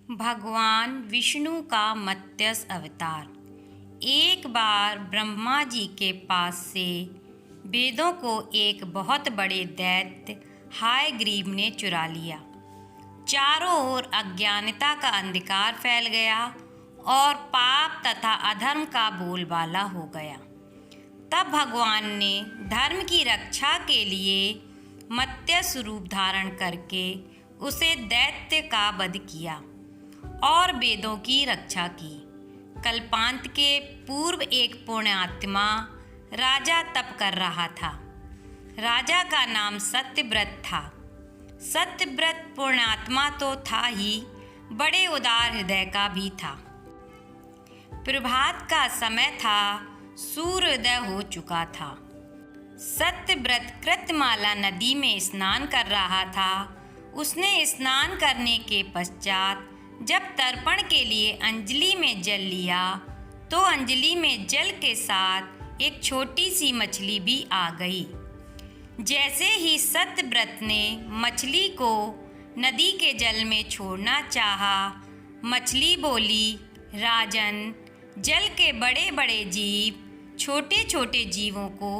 भगवान विष्णु का मत्स्य अवतार। एक बार ब्रह्मा जी के पास से वेदों को एक बहुत बड़े दैत्य हयग्रीव ने चुरा लिया। चारों ओर अज्ञानता का अंधकार फैल गया और पाप तथा अधर्म का बोलबाला हो गया। तब भगवान ने धर्म की रक्षा के लिए मत्स्य स्वरूप धारण करके उसे दैत्य का वध किया और वेदों की रक्षा की। कल्पांत के पूर्व एक पुण्यात्मा राजा तप कर रहा था। राजा का नाम सत्यव्रत था। सत्यव्रत पुण्यात्मा तो था ही, बड़े उदार हृदय का भी था। प्रभात का समय था, सूर्योदय हो चुका था। सत्यव्रत कृतमाला नदी में स्नान कर रहा था। उसने स्नान करने के पश्चात जब तर्पण के लिए अंजलि में जल लिया तो अंजलि में जल के साथ एक छोटी सी मछली भी आ गई। जैसे ही सत्यव्रत ने मछली को नदी के जल में छोड़ना चाहा, मछली बोली, राजन, जल के बड़े बड़े जीव छोटे छोटे जीवों को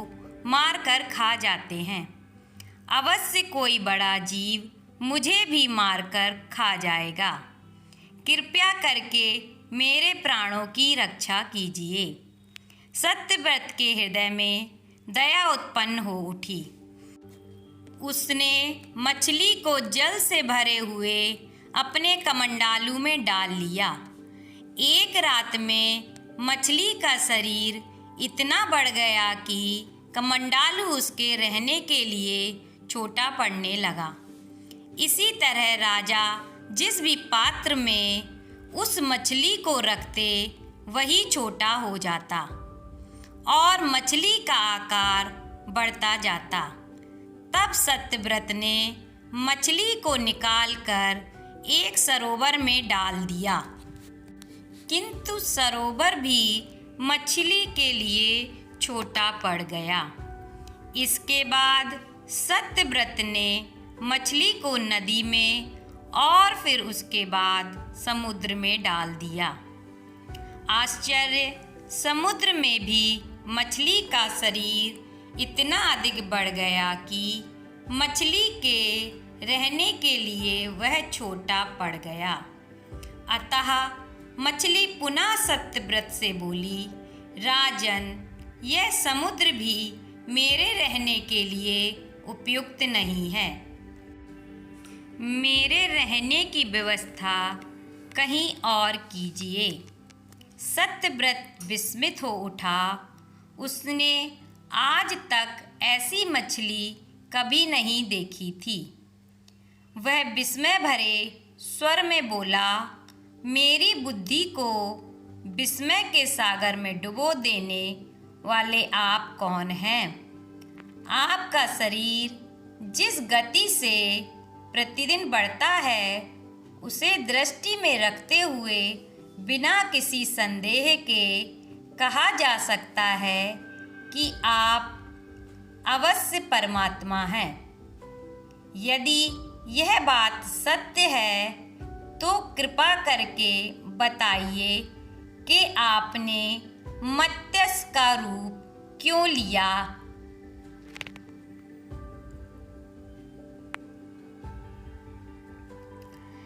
मारकर खा जाते हैं। अवश्य कोई बड़ा जीव मुझे भी मारकर खा जाएगा। कृपया करके मेरे प्राणों की रक्षा कीजिए। सत्यव्रत के हृदय में दया उत्पन्न हो उठी। उसने मछली को जल से भरे हुए अपने कमंडालू में डाल लिया। एक रात में मछली का शरीर इतना बढ़ गया कि कमंडालू उसके रहने के लिए छोटा पड़ने लगा। इसी तरह राजा जिस भी पात्र में उस मछली को रखते वही छोटा हो जाता और मछली का आकार बढ़ता जाता। तब सत्यव्रत ने मछली को निकालकर एक सरोवर में डाल दिया, किंतु सरोवर भी मछली के लिए छोटा पड़ गया। इसके बाद सत्यव्रत ने मछली को नदी में और फिर उसके बाद समुद्र में डाल दिया। आश्चर्य, समुद्र में भी मछली का शरीर इतना अधिक बढ़ गया कि मछली के रहने के लिए वह छोटा पड़ गया। अतः मछली पुनः सत्यव्रत से बोली, राजन, यह समुद्र भी मेरे रहने के लिए उपयुक्त नहीं है। मेरे रहने की व्यवस्था कहीं और कीजिए। सत्यव्रत विस्मित हो उठा। उसने आज तक ऐसी मछली कभी नहीं देखी थी। वह विस्मय भरे स्वर में बोला, मेरी बुद्धि को विस्मय के सागर में डुबो देने वाले आप कौन हैं? आपका शरीर जिस गति से प्रतिदिन बढ़ता है, उसे दृष्टि में रखते हुए बिना किसी संदेह के कहा जा सकता है कि आप अवश्य परमात्मा हैं। यदि यह बात सत्य है तो कृपा करके बताइए कि आपने मत्स्य का रूप क्यों लिया?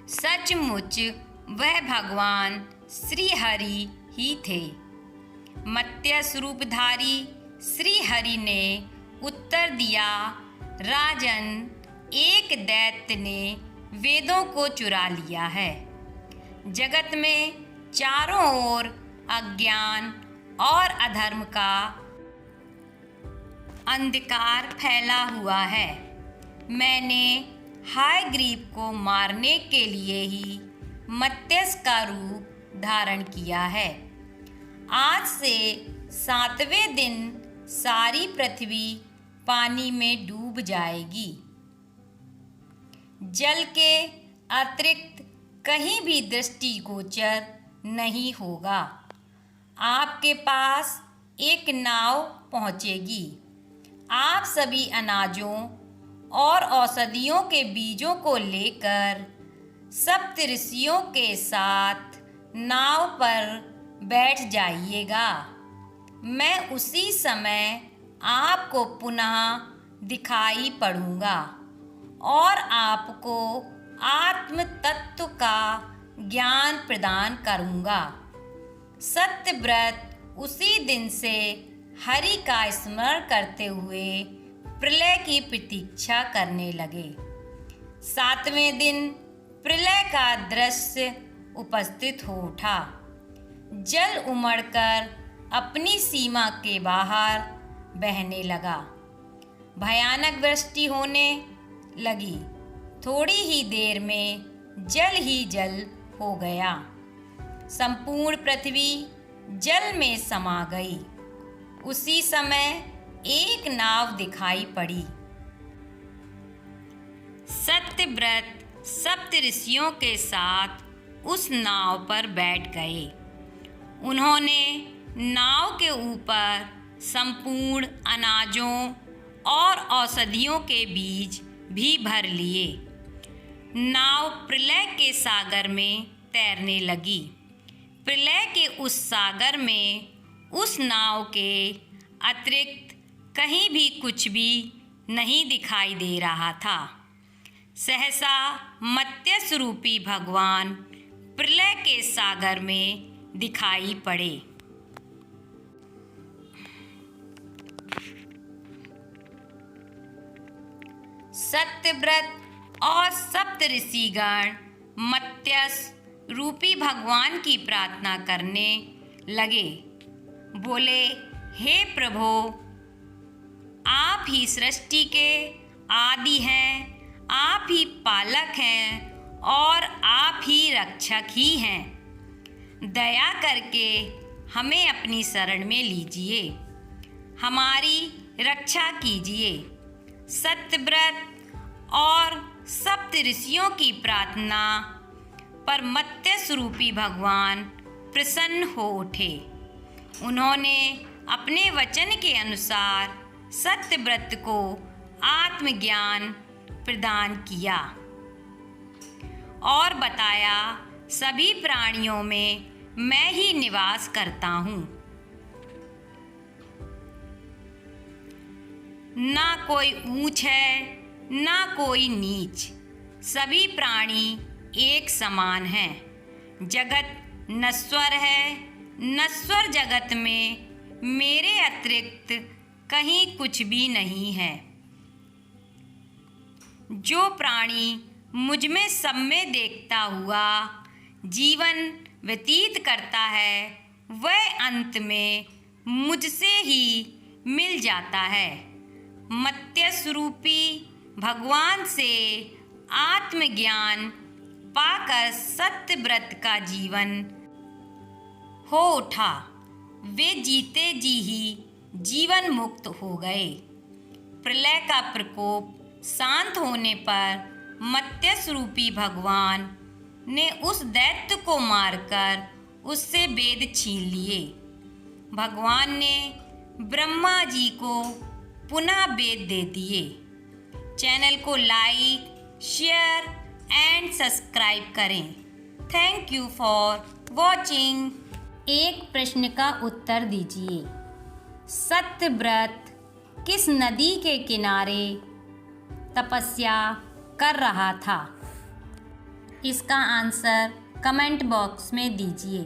सचमुच वह भगवान श्री हरि ही थे। मत्स्य स्वरूपधारी श्री हरि ने उत्तर दिया, राजन, एक दैत्य ने वेदों को चुरा लिया है। जगत में चारों ओर अज्ञान और अधर्म का अंधकार फैला हुआ है। मैंने हयग्रीव को मारने के लिए ही मत्स्य का रूप धारण किया है। आज से 7वें दिन सारी पृथ्वी पानी में डूब जाएगी। जल के अतिरिक्त कहीं भी दृष्टिगोचर नहीं होगा। आपके पास एक नाव पहुंचेगी। आप सभी अनाजों और औषधियों के बीजों को लेकर सप्तऋषियों के साथ नाव पर बैठ जाइएगा। मैं उसी समय आपको पुनः दिखाई पड़ूंगा और आपको आत्म तत्व का ज्ञान प्रदान करूंगा। सत्यव्रत उसी दिन से हरि का स्मरण करते हुए प्रलय की प्रतीक्षा करने लगे। 7वें दिन प्रलय का दृश्य उपस्थित हो उठा। जल उमड़कर अपनी सीमा के बाहर बहने लगा। भयानक वृष्टि होने लगी। थोड़ी ही देर में जल ही जल हो गया। संपूर्ण पृथ्वी जल में समा गई। उसी समय एक नाव दिखाई पड़ी। सत्यव्रत सप्तऋषियों के साथ उस नाव पर बैठ गए। उन्होंने नाव के ऊपर संपूर्ण अनाजों और औषधियों के बीज भी भर लिए। नाव प्रलय के सागर में तैरने लगी। प्रलय के उस सागर में उस नाव के अतिरिक्त कहीं भी कुछ भी नहीं दिखाई दे रहा था। सहसा मत्स्य रूपी भगवान प्रलय के सागर में दिखाई पड़े। सत्यव्रत और सप्तऋषिगण मत्स्य रूपी भगवान की प्रार्थना करने लगे। बोले, हे प्रभु, आप ही सृष्टि के आदि हैं, आप ही पालक हैं और आप ही रक्षक ही हैं। दया करके हमें अपनी शरण में लीजिए, हमारी रक्षा कीजिए। सत्यव्रत और सप्तऋषियों की प्रार्थना पर मत्स्य रूपी भगवान प्रसन्न हो उठे। उन्होंने अपने वचन के अनुसार सत्यव्रत को आत्मज्ञान प्रदान किया और बताया, सभी प्राणियों में मैं ही निवास करता हूँ। ना कोई ऊंच है ना कोई नीच, सभी प्राणी एक समान हैं। जगत नश्वर है, नश्वर जगत में मेरे अतिरिक्त कहीं कुछ भी नहीं है। जो प्राणी मुझ में सब में देखता हुआ जीवन व्यतीत करता है, वह अंत में मुझसे ही मिल जाता है। मत्स्य रूपी भगवान से आत्मज्ञान पाकर सत्यव्रत का जीवन हो उठा। वे जीते जी ही जीवन मुक्त हो गए। प्रलय का प्रकोप शांत होने पर मत्स्य रूपी भगवान ने उस दैत्य को मारकर उससे वेद छीन लिए। भगवान ने ब्रह्मा जी को पुनः वेद दे दिए। चैनल को लाइक, शेयर एंड सब्सक्राइब करें। Thank you for watching. एक प्रश्न का उत्तर दीजिए। सत्यव्रत किस नदी के किनारे तपस्या कर रहा था? इसका आंसर कमेंट बॉक्स में दीजिए।